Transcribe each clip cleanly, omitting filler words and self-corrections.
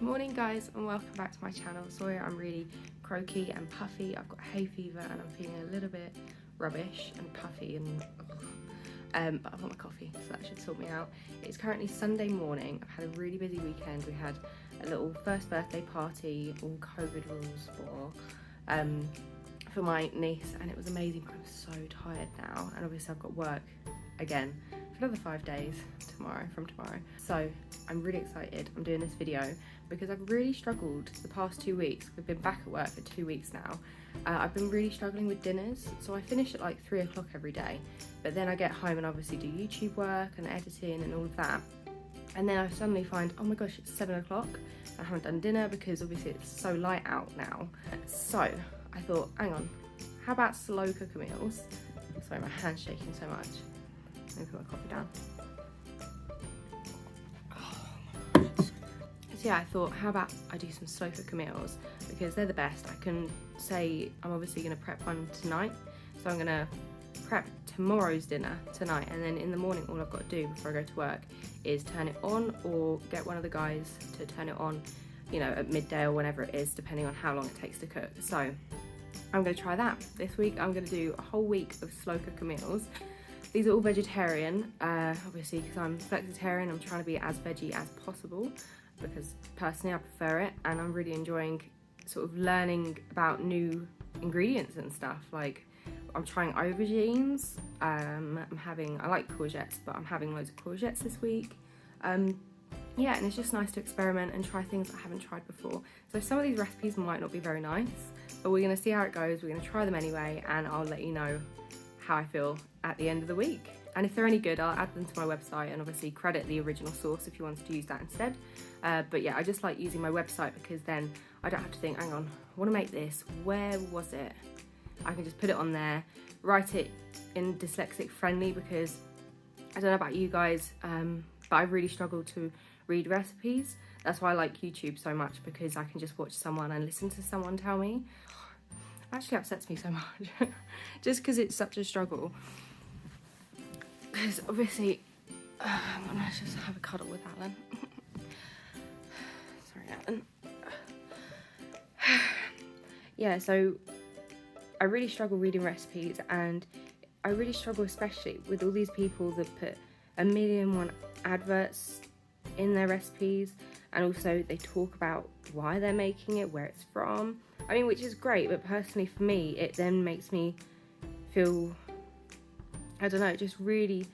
Morning guys, and welcome back to my channel. Sorry I'm really croaky and puffy. I've got hay fever and I'm feeling a little bit rubbish and puffy and but I've got my coffee, so that should sort me out. It's currently Sunday morning. I've had a really busy weekend. We had a little first birthday party, all COVID rules for my niece, and it was amazing, but I'm so tired now, and obviously I've got work again for another 5 days from tomorrow. So I'm really excited. I'm doing this video because I've really struggled the past 2 weeks. We've been back at work for 2 weeks now. I've been really struggling with dinners. So I finish at like 3 o'clock every day, but then I get home and obviously do YouTube work and editing and all of that. And then I suddenly find, oh my gosh, it's 7 o'clock. I haven't done dinner because obviously it's so light out now. So I thought, hang on, how about slow cooker meals? Sorry, my hand's shaking so much. Let me put my coffee down. So yeah, I thought, how about I do some slow cooker meals, because they're the best. I can say I'm obviously going to prep one tonight, so I'm going to prep tomorrow's dinner tonight, and then in the morning all I've got to do before I go to work is turn it on or get one of the guys to turn it on, you know, at midday or whenever it is, depending on how long it takes to cook. So I'm going to try that. This week I'm going to do a whole week of slow cooker meals. These are all vegetarian, obviously because I'm flexitarian. I'm trying to be as veggie as possible, because personally I prefer it, and I'm really enjoying sort of learning about new ingredients and stuff. Like I'm trying aubergines, I like courgettes, but I'm having loads of courgettes this week. Yeah, and it's just nice to experiment and try things I haven't tried before. So some of these recipes might not be very nice, but we're going to see how it goes. We're going to try them anyway, and I'll let you know how I feel at the end of the week. And if they're any good, I'll add them to my website and obviously credit the original source if you wanted to use that instead. But yeah, I just like using my website because then I don't have to think, hang on, I want to make this, where was it? I can just put it on there, write it in dyslexic friendly, because I don't know about you guys, but I really struggle to read recipes. That's why I like YouTube so much, because I can just watch someone and listen to someone tell me. It actually upsets me so much, just because it's such a struggle. Because obviously, let's just have a cuddle with Alan. Sorry, Alan. Yeah, so I really struggle reading recipes, and I really struggle especially with all these people that put 1,000,001 adverts in their recipes, and also they talk about why they're making it, where it's from. I mean, which is great, but personally for me, it then makes me feel, I don't know, it just really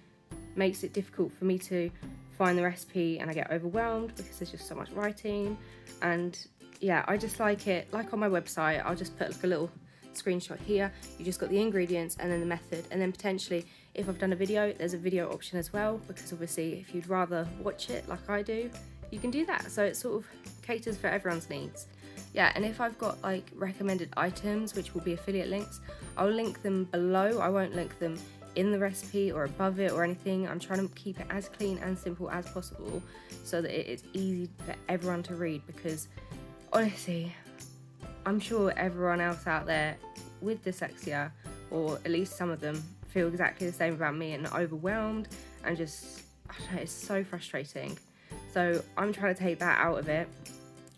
makes it difficult for me to find the recipe, and I get overwhelmed because there's just so much writing. And yeah, I just like it, like on my website, I'll just put like a little screenshot here. You just got the ingredients and then the method, and then potentially if I've done a video, there's a video option as well, because obviously if you'd rather watch it like I do, you can do that. So it sort of caters for everyone's needs. Yeah, and if I've got like recommended items, which will be affiliate links, I'll link them below. I won't link them in the recipe or above it or anything. I'm trying to keep it as clean and simple as possible so that it's easy for everyone to read, because honestly, I'm sure everyone else out there with dyslexia, or at least some of them, feel exactly the same about me and are overwhelmed, and just, I don't know, it's so frustrating. So I'm trying to take that out of it.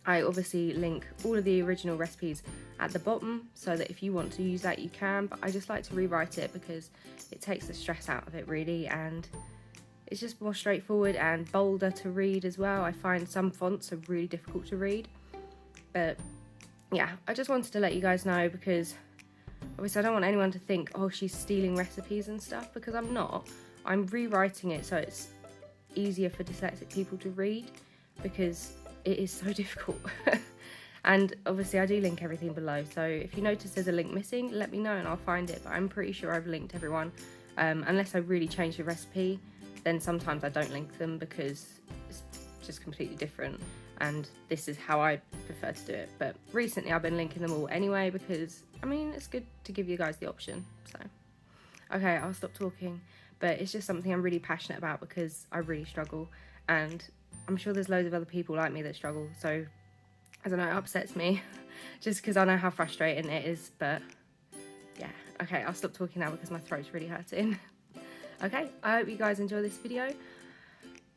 I obviously link all of the original recipes at the bottom so that if you want to use that you can, but I just like to rewrite it because it takes the stress out of it really, and it's just more straightforward and bolder to read as well. I find some fonts are really difficult to read, but yeah, I just wanted to let you guys know, because obviously I don't want anyone to think, oh, she's stealing recipes and stuff, because I'm not. I'm rewriting it so it's easier for dyslexic people to read, because it is so difficult. And obviously I do link everything below, so if you notice there's a link missing, let me know and I'll find it, but I'm pretty sure I've linked everyone. Unless I really change the recipe, then sometimes I don't link them because it's just completely different, and this is how I prefer to do it. But recently I've been linking them all anyway, because I mean, it's good to give you guys the option. So okay, I'll stop talking, but it's just something I'm really passionate about because I really struggle, and I'm sure there's loads of other people like me that struggle. So I don't know, it upsets me just because I know how frustrating it is. But yeah, okay, I'll stop talking now because my throat's really hurting. Okay, I hope you guys enjoy this video.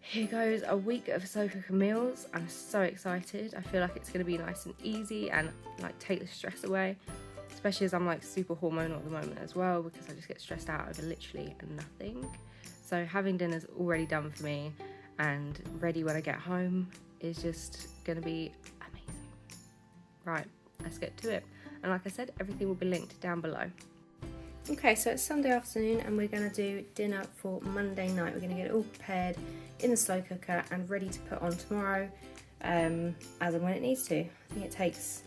Here goes a week of slow cooker meals. I'm so excited. I feel like it's going to be nice and easy and like take the stress away, especially as I'm like super hormonal at the moment as well, because I just get stressed out over literally nothing. So having dinner's already done for me and ready when I get home is just going to be amazing. Right, let's get to it. And like I said, everything will be linked down below. Okay, so it's Sunday afternoon and we're going to do dinner for Monday night. We're going to get it all prepared in the slow cooker and ready to put on tomorrow as and when it needs to. I think it takes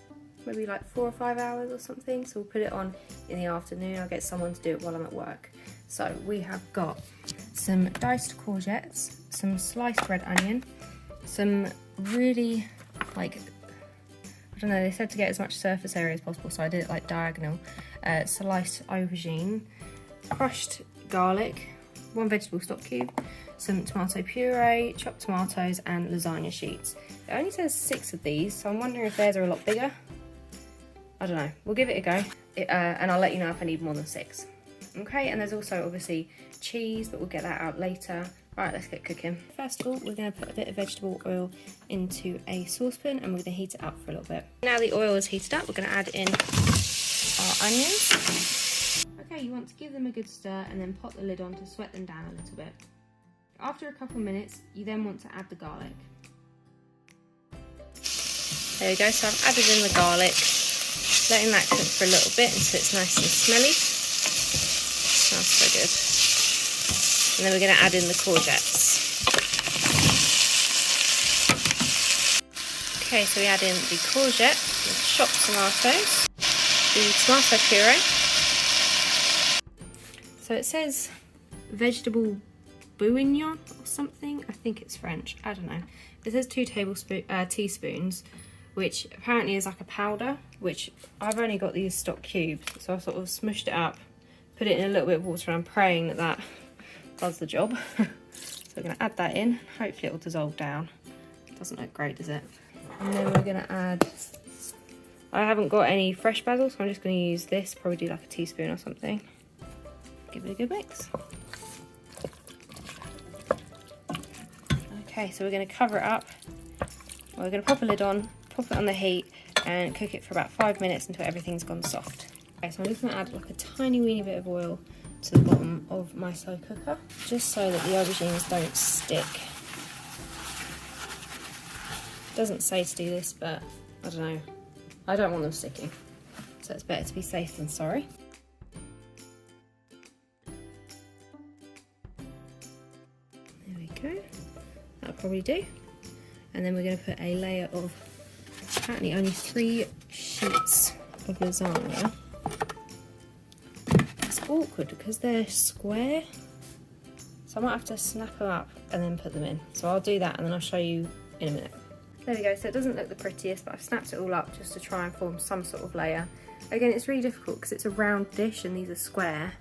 maybe like 4 or 5 hours or something, so we'll put it on in the afternoon. I'll get someone to do it while I'm at work. So we have got some diced courgettes, some sliced red onion, some really like, I don't know, they said to get as much surface area as possible, so I did it like diagonal. Sliced aubergine, crushed garlic, 1 vegetable stock cube, some tomato puree, chopped tomatoes and lasagna sheets. It only says 6 of these, so I'm wondering if theirs are a lot bigger. I don't know, we'll give it a go and I'll let you know if I need more than 6. Okay, and there's also obviously cheese, but we'll get that out later. Right, let's get cooking. First of all, we're going to put a bit of vegetable oil into a saucepan and we're going to heat it up for a little bit. Now the oil is heated up, we're going to add in our onions. Okay, you want to give them a good stir and then pop the lid on to sweat them down a little bit. After a couple of minutes, you then want to add the garlic. There we go, so I've added in the garlic, letting that cook for a little bit until it's nice and smelly. Smells so good. And then we're going to add in the courgettes. Okay, so we add in the courgette, the chopped tomatoes, the tomato puree. So it says vegetable bourguignon or something. I think it's French. I don't know. It says 2 teaspoons, which apparently is like a powder, which I've only got these stock cubes. So I sort of smushed it up, put it in a little bit of water, and I'm praying that that does the job. So we're going to add that in. Hopefully it will dissolve down. It doesn't look great, does it? And then we're going to add, I haven't got any fresh basil, so I'm just going to use this, probably do like a teaspoon or something. Give it a good mix. Okay, so we're going to cover it up. We're going to pop a lid on, pop it on the heat and cook it for about 5 minutes until everything's gone soft. Okay, so I'm just going to add like a tiny weeny bit of oil to the bottom of my slow cooker, just so that the aubergines don't stick. It doesn't say to do this, but I don't know. I don't want them sticking, so it's better to be safe than sorry. There we go. That'll probably do. And then we're going to put a layer of apparently only 3 sheets of lasagna. It's awkward because they're square, so I might have to snap them up and then put them in. So I'll do that and then I'll show you in a minute. There we go, so it doesn't look the prettiest, but I've snapped it all up just to try and form some sort of layer. Again, it's really difficult because it's a round dish and these are square,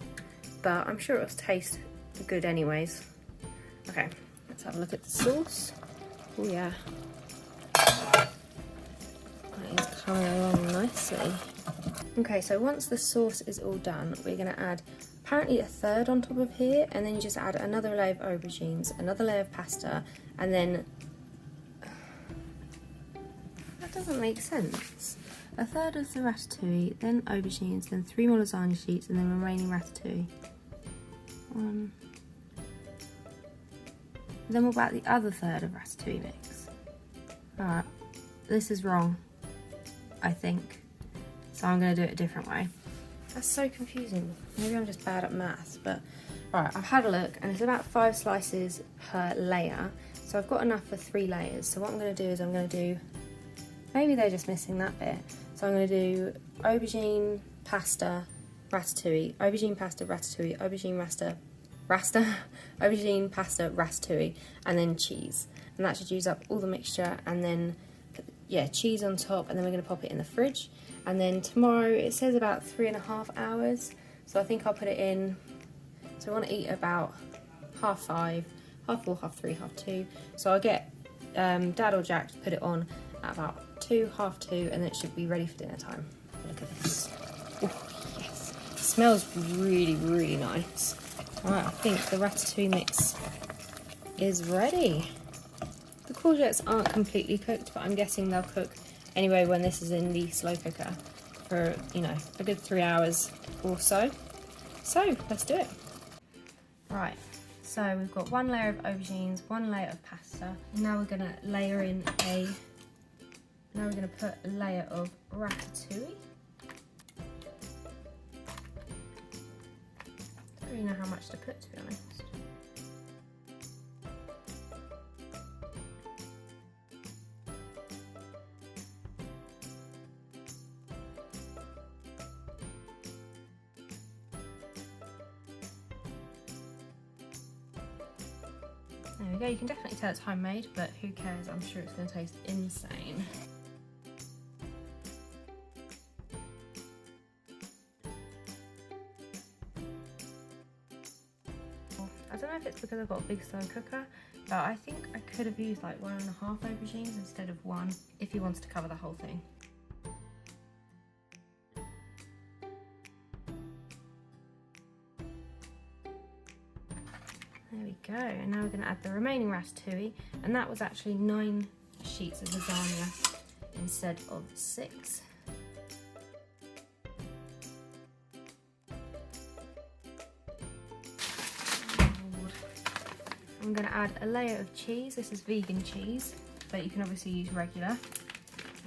but I'm sure it'll taste good anyways. Okay, let's have a look at the sauce. Oh yeah, that is coming along nicely. Okay, so once the sauce is all done, we're going to add apparently a third on top of here, and then you just add another layer of aubergines, another layer of pasta, and then that doesn't make sense. A third of the ratatouille, then aubergines, then 3 more lasagna sheets, and then remaining ratatouille. Then what about the other third of ratatouille mix? Alright, this is wrong, I think. So I'm going to do it a different way. That's so confusing. Maybe I'm just bad at maths, but right, I've had a look and it's about 5 slices per layer. So I've got enough for 3 layers. So what I'm going to do is I'm going to do, maybe they're just missing that bit. So I'm going to do aubergine, pasta, ratatouille, aubergine, pasta, ratatouille, aubergine, aubergine, pasta, ratatouille, and then cheese. And that should use up all the mixture, and then, yeah, cheese on top, and then we're going to pop it in the fridge. And then tomorrow, it says about 3.5 hours, so I think I'll put it in, so I want to eat about 5:30, 4:30, 3:30. So I'll get Dad or Jack to put it on at about 2:30, and then it should be ready for dinner time. Look at this. Oh, yes. It smells really, really nice. Alright, I think the ratatouille mix is ready. The courgettes aren't completely cooked, but I'm guessing they'll cook anyway when this is in the slow cooker for, you know, a good 3 hours or so. So let's do it. Right, so we've got 1 layer of aubergines, 1 layer of pasta. Now we're gonna layer in now we're gonna put a layer of ratatouille. Don't really know how much to put, to be honest. There we go, you can definitely tell it's homemade, but who cares, I'm sure it's going to taste insane. I don't know if it's because I've got a big slow cooker, but I think I could have used like 1.5 aubergines instead of 1 if you wanted to cover the whole thing. There we go, and now we're going to add the remaining ratatouille, and that was actually 9 sheets of lasagna instead of 6. I'm going to add a layer of cheese. This is vegan cheese, but you can obviously use regular.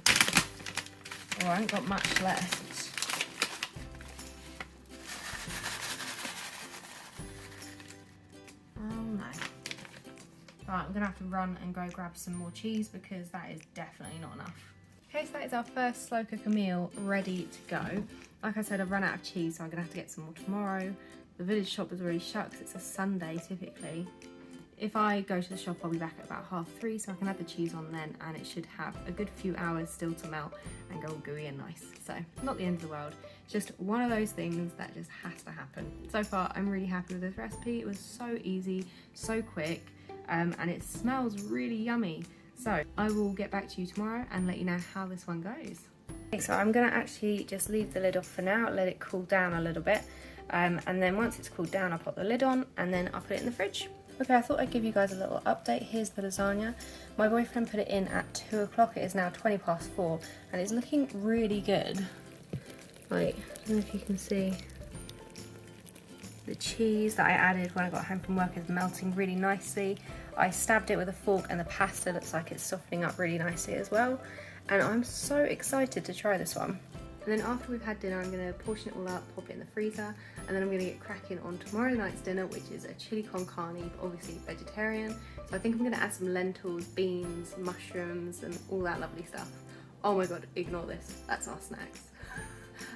Oh, I haven't got much left. Right, I'm gonna have to run and go grab some more cheese because that is definitely not enough. Okay, so that is our first slow cooker meal ready to go. Like I said, I've run out of cheese, so I'm gonna have to get some more tomorrow. The village shop is already shut because it's a Sunday typically. If I go to the shop, I'll be back at about 3:30, so I can add the cheese on then, and it should have a good few hours still to melt and go all gooey and nice. So, not the end of the world, just one of those things that just has to happen. So far, I'm really happy with this recipe. It was so easy, so quick. And it smells really yummy. So I will get back to you tomorrow and let you know how this one goes. Okay, so I'm gonna actually just leave the lid off for now, let it cool down a little bit. And then once it's cooled down, I'll put the lid on and then I'll put it in the fridge. Okay, I thought I'd give you guys a little update. Here's the lasagna. My boyfriend put it in at 2 o'clock. It is now 4:20 and it's looking really good. Like, I don't know if you can see. The cheese that I added when I got home from work is melting really nicely. I stabbed it with a fork and the pasta looks like it's softening up really nicely as well. And I'm so excited to try this one. And then after we've had dinner, I'm gonna portion it all up, pop it in the freezer, and then I'm gonna get cracking on tomorrow night's dinner, which is a chili con carne, but obviously vegetarian. So I think I'm gonna add some lentils, beans, mushrooms, and all that lovely stuff. Oh my God, ignore this. That's our snacks.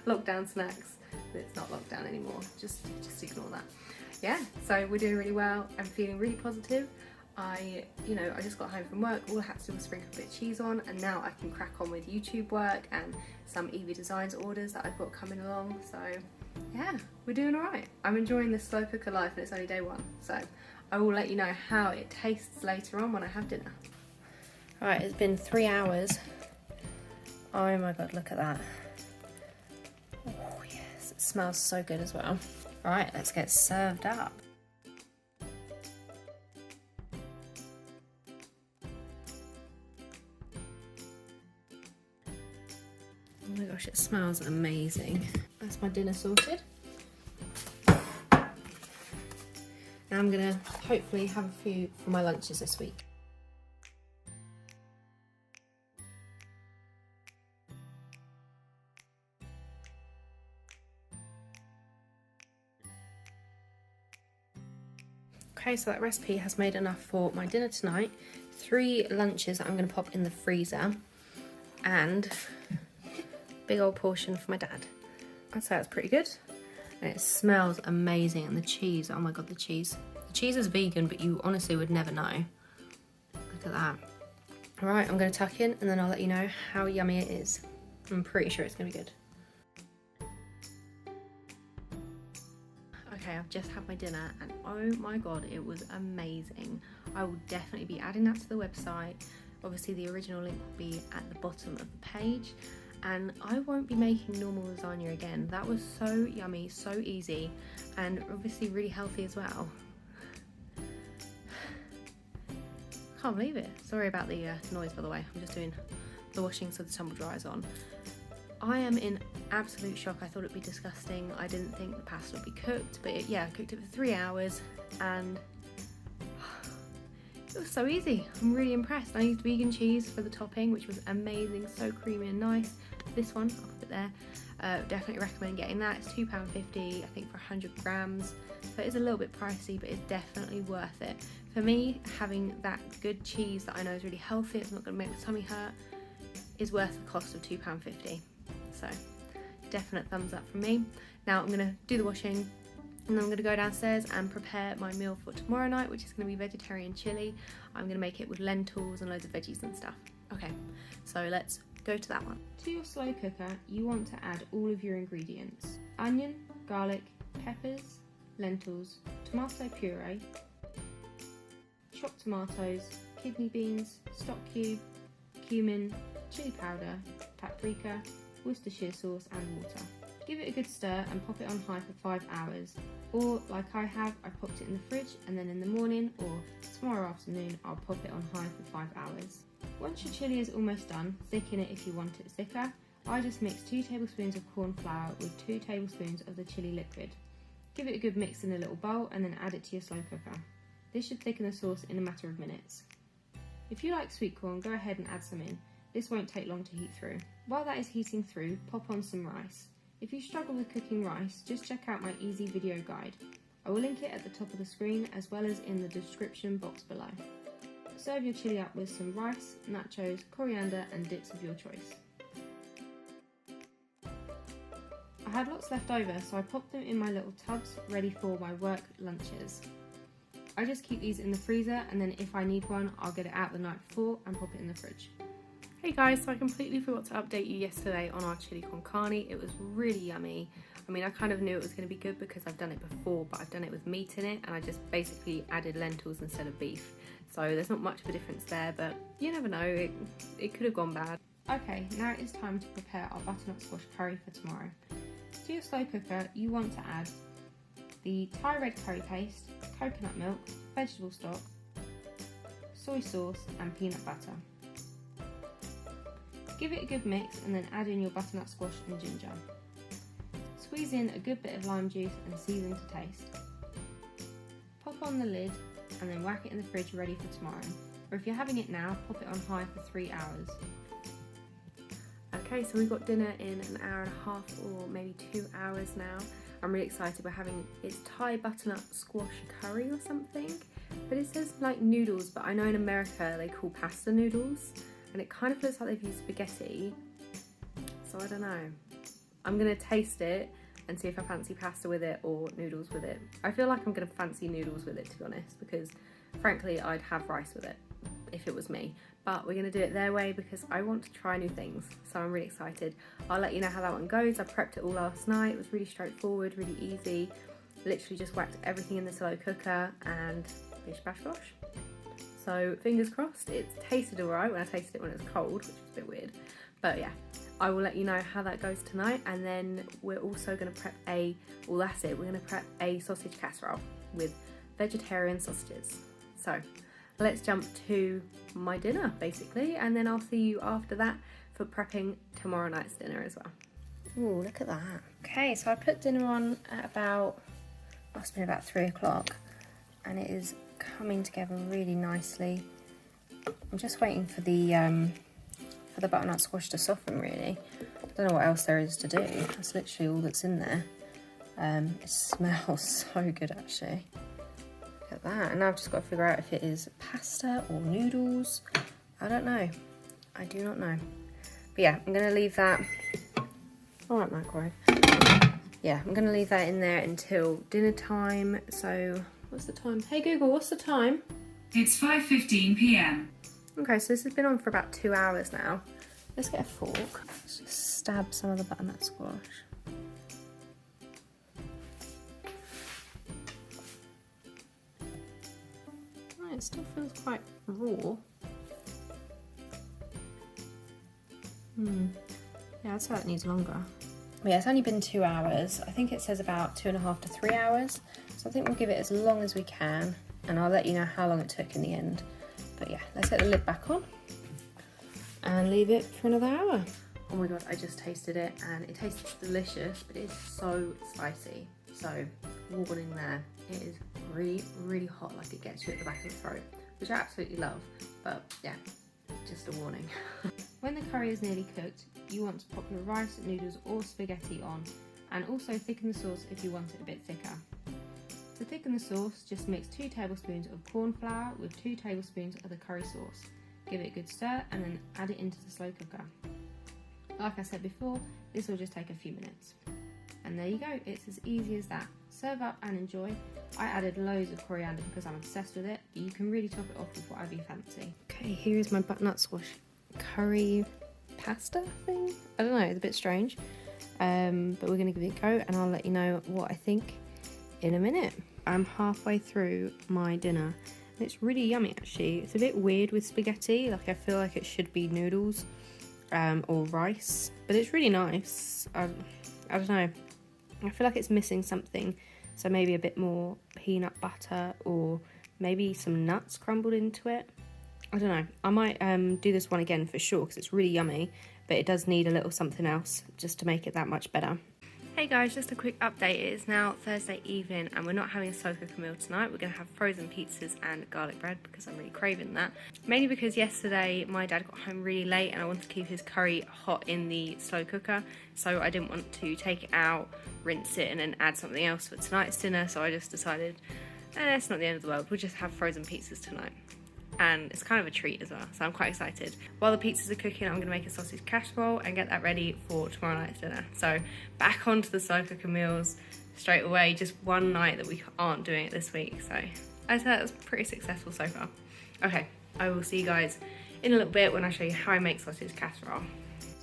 Lockdown snacks. It's not lockdown anymore, just ignore that. Yeah, so we're doing really well. I'm feeling really positive. I just got home from work. All I had to do was sprinkle a bit of cheese on, and now I can crack on with YouTube work and some Evie Designs orders that I've got coming along. So yeah, we're doing all right. I'm enjoying this slow cooker life, and it's only day 1. So I will let you know how it tastes later on when I have dinner. All right, it's been 3 hours. Oh my God, look at that. Oh yes, it smells so good as well. All right, let's get served up. Oh my gosh, it smells amazing. That's my dinner sorted. Now I'm gonna hopefully have a few for my lunches this week. Okay, so that recipe has made enough for my dinner tonight. 3 lunches that I'm gonna pop in the freezer, and big old portion for my dad. I'd say that's pretty good. And it smells amazing, and the cheese, oh my God, the cheese. The cheese is vegan, but you honestly would never know. Look at that. All right, I'm gonna tuck in and then I'll let you know how yummy it is. I'm pretty sure it's gonna be good. Okay, I've just had my dinner and oh my God, it was amazing. I will definitely be adding that to the website. Obviously the original link will be at the bottom of the page. And I won't be making normal lasagna again. That was so yummy, so easy, and obviously really healthy as well. can't believe it. Sorry about the noise, by the way. I'm just doing the washing so the tumble dryer's on. I am in absolute shock. I thought it'd be disgusting. I didn't think the pasta would be cooked, but I cooked it for 3 hours and it was so easy. I'm really impressed. I used vegan cheese for the topping, which was amazing, so creamy and nice. This one, I'll put it there. Definitely recommend getting that. It's £2.50, I think, for 100 grams. So it is a little bit pricey, but it's definitely worth it. For me, having that good cheese that I know is really healthy, it's not going to make my tummy hurt, is worth the cost of £2.50. So definite thumbs up from me. Now I'm going to do the washing, and then I'm going to go downstairs and prepare my meal for tomorrow night, which is going to be vegetarian chili. I'm going to make it with lentils and loads of veggies and stuff. Okay, so let's go to that one. To your slow cooker, you want to add all of your ingredients: onion, garlic, peppers, lentils, tomato puree, chopped tomatoes, kidney beans, stock cube, cumin, chili powder, paprika, Worcestershire sauce and water. Give it a good stir and pop it on high for 5 hours, or like I have, I popped it in the fridge, and then in the morning or tomorrow afternoon I'll pop it on high for 5 hours. Once your chilli is almost done, thicken it if you want it thicker. I just mix 2 tablespoons of corn flour with 2 tablespoons of the chilli liquid. Give it a good mix in a little bowl and then add it to your slow cooker. This should thicken the sauce in a matter of minutes. If you like sweet corn, go ahead and add some in. This won't take long to heat through. While that is heating through, pop on some rice. If you struggle with cooking rice, just check out my easy video guide. I will link it at the top of the screen as well as in the description box below. Serve your chilli up with some rice, nachos, coriander and dips of your choice. I had lots left over, so I popped them in my little tubs ready for my work lunches. I just keep these in the freezer, and then if I need one, I'll get it out the night before and pop it in the fridge. Hey guys, so I completely forgot to update you yesterday on our chili con carne. It was really yummy. I mean, I kind of knew it was going to be good because I've done it before, but I've done it with meat in it, and I just basically added lentils instead of beef. So there's not much of a difference there, but you never know, it could have gone bad. Okay, now it is time to prepare our butternut squash curry for tomorrow. To your slow cooker, you want to add the Thai red curry paste, coconut milk, vegetable stock, soy sauce and peanut butter. Give it a good mix and then add in your butternut squash and ginger. Squeeze in a good bit of lime juice and season to taste. Pop on the lid and then whack it in the fridge ready for tomorrow. Or if you're having it now, pop it on high for 3 hours. Okay, so we've got dinner in an hour and a half or maybe 2 hours now. I'm really excited. We're having, it's Thai butternut squash curry or something, but it says like noodles, but I know in America they call pasta noodles, and it kind of looks like they've used spaghetti, so I don't know. I'm gonna taste it and see if I fancy pasta with it or noodles with it. I feel like I'm gonna fancy noodles with it, to be honest, because frankly I'd have rice with it if it was me, but we're gonna do it their way because I want to try new things, so I'm really excited. I'll let you know how that one goes. I prepped it all last night. It was really straightforward, really easy. Literally just whacked everything in the slow cooker and bish bash bosh. So fingers crossed. It tasted alright when I tasted it when it was cold, which was a bit weird, but yeah. I will let you know how that goes tonight, and then we're also going to prep we're going to prep a sausage casserole with vegetarian sausages. So let's jump to my dinner basically, and then I'll see you after that for prepping tomorrow night's dinner as well. Ooh, look at that. Okay, so I put dinner on at must have been about 3 o'clock, and it is coming together really nicely. I'm just waiting for the butternut squash to soften, really. I don't know what else there is to do. That's literally all that's in there. It smells so good, actually. Look at that. And now I've just got to figure out if it is pasta or noodles. I don't know. I do not know. But yeah, I'm going to leave that. Alright, microwave. Yeah, I'm going to leave that in there until dinner time. So, what's the time? Hey Google, what's the time? It's 5:15 p.m. Okay, so this has been on for about 2 hours now. Let's get a fork. Let's just stab some of the butternut squash. Right, it still feels quite raw. Yeah, I'd say that needs longer. But yeah, it's only been 2 hours. I think it says about 2.5 to 3 hours. So I think we'll give it as long as we can, and I'll let you know how long it took in the end. But yeah, let's get the lid back on and leave it for another hour. Oh my god, I just tasted it and it tastes delicious, but it's so spicy. So warning there, it is really, really hot, like it gets you at the back of the throat, which I absolutely love, but yeah, just a warning. When the curry is nearly cooked, you want to pop your rice, noodles or spaghetti on, and also thicken the sauce if you want it a bit thicker. To thicken the sauce, just mix 2 tablespoons of corn flour with 2 tablespoons of the curry sauce. Give it a good stir and then add it into the slow cooker. Like I said before, this will just take a few minutes. And there you go, it's as easy as that. Serve up and enjoy. I added loads of coriander because I'm obsessed with it, but you can really top it off with whatever you fancy. Okay, here is my butternut squash curry pasta thing. I don't know, it's a bit strange. But we're gonna give it a go and I'll let you know what I think in a minute. I'm halfway through my dinner. It's really yummy actually. It's a bit weird with spaghetti, like I feel like it should be noodles or rice, but it's really nice. I don't know, I feel like it's missing something, so maybe a bit more peanut butter or maybe some nuts crumbled into it. I don't know, I might do this one again for sure because it's really yummy, but it does need a little something else just to make it that much better. Hey guys, just a quick update. It is now Thursday evening and we're not having a slow cooker meal tonight. We're going to have frozen pizzas and garlic bread because I'm really craving that. Mainly because yesterday my dad got home really late and I wanted to keep his curry hot in the slow cooker, so I didn't want to take it out, rinse it and then add something else for tonight's dinner, so I just decided it's not the end of the world, we'll just have frozen pizzas tonight. And it's kind of a treat as well, so I'm quite excited. While the pizzas are cooking, I'm going to make a sausage casserole and get that ready for tomorrow night's dinner. So back onto the slow cooker meals straight away, just one night that we aren't doing it this week. So I'd say that was pretty successful so far. Okay, I will see you guys in a little bit when I show you how I make sausage casserole.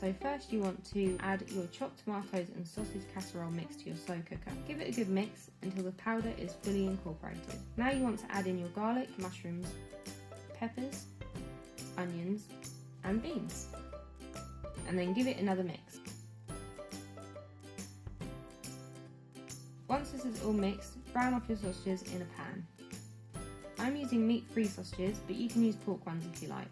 So first you want to add your chopped tomatoes and sausage casserole mix to your slow cooker. Give it a good mix until the powder is fully incorporated. Now you want to add in your garlic, mushrooms, peppers, onions and beans, and then give it another mix. Once this is all mixed, brown off your sausages in a pan. I'm using meat-free sausages, but you can use pork ones if you like.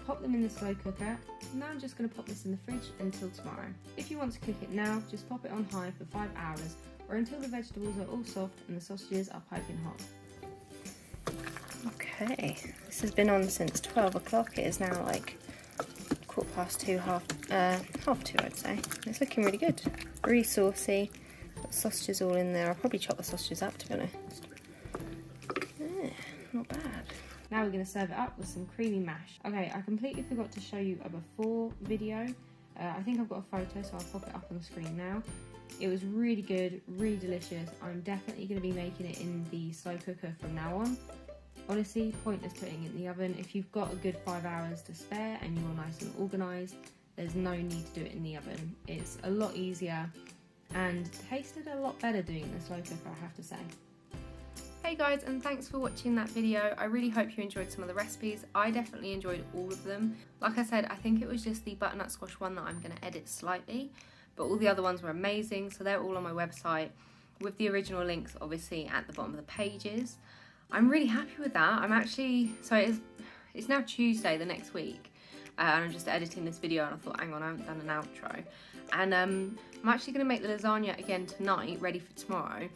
Pop them in the slow cooker. Now I'm just going to pop this in the fridge until tomorrow. If you want to cook it now, just pop it on high for 5 hours or until the vegetables are all soft and the sausages are piping hot. Okay, this has been on since 12 o'clock. It is now like 2:15, half 2 I'd say. It's looking really good, really saucy. Got sausages all in there. I'll probably chop the sausages up to be honest. Yeah, not bad. Now we're going to serve it up with some creamy mash. Okay, I completely forgot to show you a before video. I think I've got a photo, so I'll pop it up on the screen now. It was really good, really delicious. I'm definitely going to be making it in the slow cooker from now on. Honestly, pointless putting it in the oven. If you've got a good 5 hours to spare and you're nice and organised, there's no need to do it in the oven. It's a lot easier and tasted a lot better doing it in the slow cooker, I have to say. Hey guys, and thanks for watching that video. I really hope you enjoyed some of the recipes. I definitely enjoyed all of them. Like I said, I think it was just the butternut squash one that I'm going to edit slightly, but all the other ones were amazing, so they're all on my website with the original links obviously at the bottom of the pages. I'm really happy with that. I'm actually, so it's now Tuesday the next week, and I'm just editing this video and I thought, hang on, I haven't done an outro. And I'm actually going to make the lasagna again tonight, ready for tomorrow,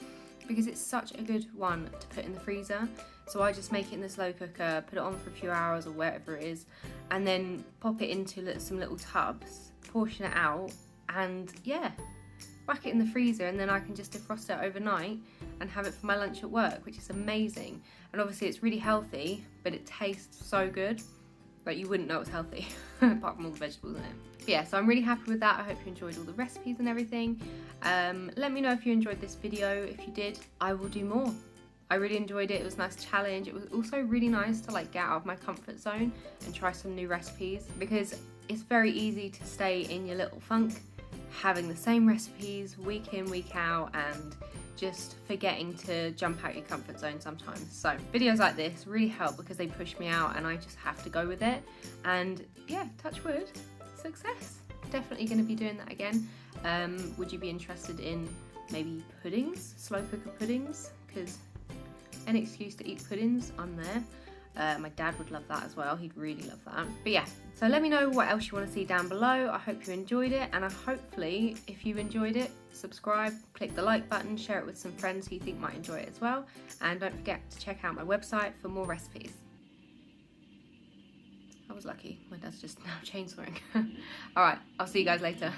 because it's such a good one to put in the freezer. So I just make it in the slow cooker, put it on for a few hours or wherever it is, and then pop it into some little tubs, portion it out, and yeah, whack it in the freezer, and then I can just defrost it overnight and have it for my lunch at work, which is amazing. And obviously it's really healthy, but it tastes so good, like you wouldn't know it's healthy apart from all the vegetables in it. But yeah, so I'm really happy with that. I hope you enjoyed all the recipes and everything. Let me know if you enjoyed this video. If you did, I will do more. I really enjoyed it. It was a nice challenge. It was also really nice to like get out of my comfort zone and try some new recipes, because it's very easy to stay in your little funk, having the same recipes week in, week out, and just forgetting to jump out your comfort zone sometimes. So videos like this really help because they push me out and I just have to go with it. And yeah, touch wood, success. Definitely going to be doing that again. Would you be interested in maybe puddings, slow cooker puddings? Because any excuse to eat puddings, I'm there. My dad would love that as well. He'd really love that. But yeah, so let me know what else you want to see down below. I hope you enjoyed it, and hopefully if you've enjoyed it, subscribe, click the like button, share it with some friends who you think might enjoy it as well, and don't forget to check out my website for more recipes. I was lucky. My dad's just now chainsawing. Alright, I'll see you guys later.